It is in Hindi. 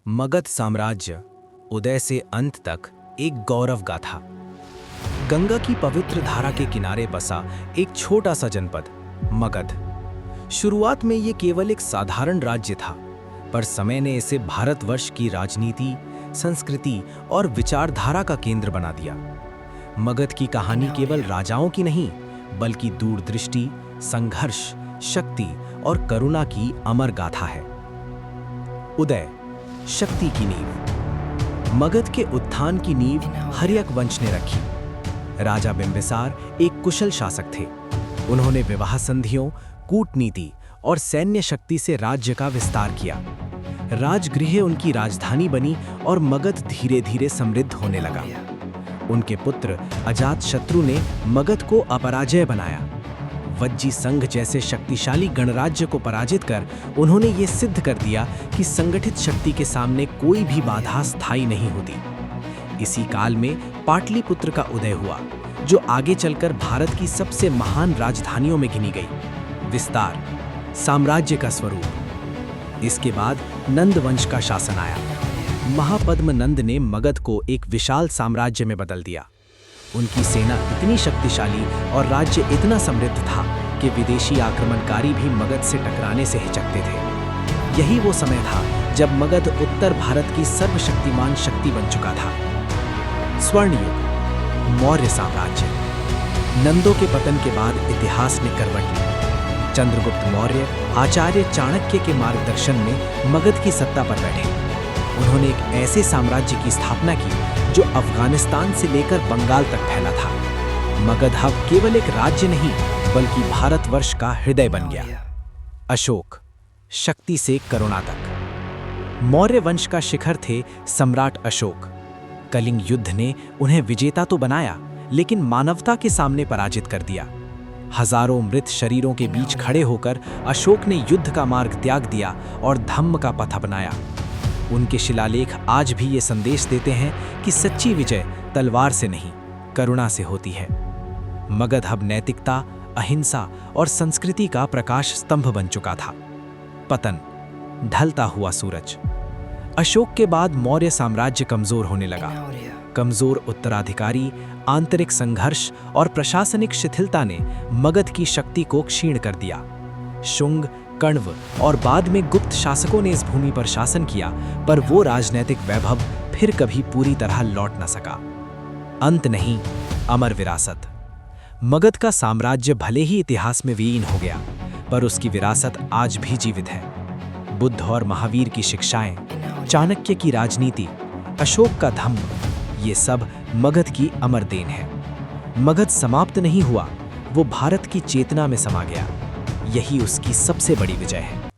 मगध साम्राज्य उदय से अंत तक एक गौरव गाथा। गंगा की पवित्र धारा के किनारे बसा एक छोटा सा जनपद मगध। शुरुआत में ये केवल एक साधारण राज्य था, पर समय ने इसे भारतवर्ष की राजनीति, संस्कृति और विचारधारा का केंद्र बना दिया। मगध की कहानी केवल राजाओं की नहीं, बल्कि दूरदृष्टि, संघर्ष, शक्ति और करुणा की अमर गाथा है। उदय, शक्ति की नींव। मगध के उत्थान की नींव हर्यक वंश ने रखी। राजा बिंबिसार एक कुशल शासक थे। उन्होंने विवाह संधियों, कूटनीति और सैन्य शक्ति से राज्य का विस्तार किया। राजगृह उनकी राजधानी बनी और मगध धीरे धीरे समृद्ध होने लगा। उनके पुत्र अजातशत्रु ने मगध को अपराजय बनाया। वज्जी संघ जैसे शक्तिशाली गणराज्य को पराजित कर उन्होंने ये सिद्ध कर दिया कि संगठित शक्ति के सामने कोई भी बाधा स्थायी नहीं होती। इसी काल में पाटलिपुत्र का उदय हुआ, जो आगे चलकर भारत की सबसे महान राजधानियों में गिनी गई। विस्तार, साम्राज्य का स्वरूप। इसके बाद नंद वंश का शासन आया। महापद्म नंद ने मगध को एक विशाल साम्राज्य में बदल दिया। उनकी सेना इतनी शक्तिशाली और राज्य इतना समृद्ध था कि विदेशी आक्रमणकारी भी मगध से टकराने से हिचकते थे। यही वो समय था जब मगध उत्तर भारत की सर्वशक्तिमान शक्ति बन चुका था। स्वर्ण युग, मौर्य साम्राज्य। नंदों के पतन के बाद इतिहास ने करवट ली। चंद्रगुप्त मौर्य आचार्य चाणक्य के मार्गदर्शन में मगध की सत्ता पर बैठे। उन्होंने एक ऐसे साम्राज्य की स्थापना की जो अफगानिस्तान से लेकर बंगाल तक फैला था। मगध अब केवल एक राज्य नहीं, बल्कि भारतवर्ष का हृदय बन गया। अशोक, शक्ति से करुणा तक। मौर्य वंश का शिखर थे सम्राट अशोक। कलिंग युद्ध ने उन्हें विजेता तो बनाया, लेकिन मानवता के सामने पराजित कर दिया। हजारों मृत शरीरों के बीच खड़े होकर अशोक ने युद्ध का मार्ग त्याग दिया और धम्म का पथ अपनाया। उनके शिलालेख आज भी ये संदेश देते हैं कि सच्ची विजय तलवार से नहीं, करुणा से होती है। मगध अब नैतिकता, अहिंसा और संस्कृति का प्रकाश स्तंभ बन चुका था। पतन, ढलता हुआ सूरज। अशोक के बाद मौर्य साम्राज्य कमजोर होने लगा। कमजोर उत्तराधिकारी, आंतरिक संघर्ष और प्रशासनिक शिथिलता ने मगध की शक्ति को क्षीण कर दिया। शुंग, कण्व और बाद में गुप्त शासकों ने इस भूमि पर शासन किया, पर वो राजनैतिक वैभव फिर कभी पूरी तरह लौट न सका। अंत नहीं, अमर विरासत। मगध का साम्राज्य भले ही इतिहास में विलीन हो गया, पर उसकी विरासत आज भी जीवित है। बुद्ध और महावीर की शिक्षाएं, चाणक्य की राजनीति, अशोक का धम्म, ये सब मगध की अमर देन है। मगध समाप्त नहीं हुआ, वो भारत की चेतना में समा गया। यही उसकी सबसे बड़ी विजय है।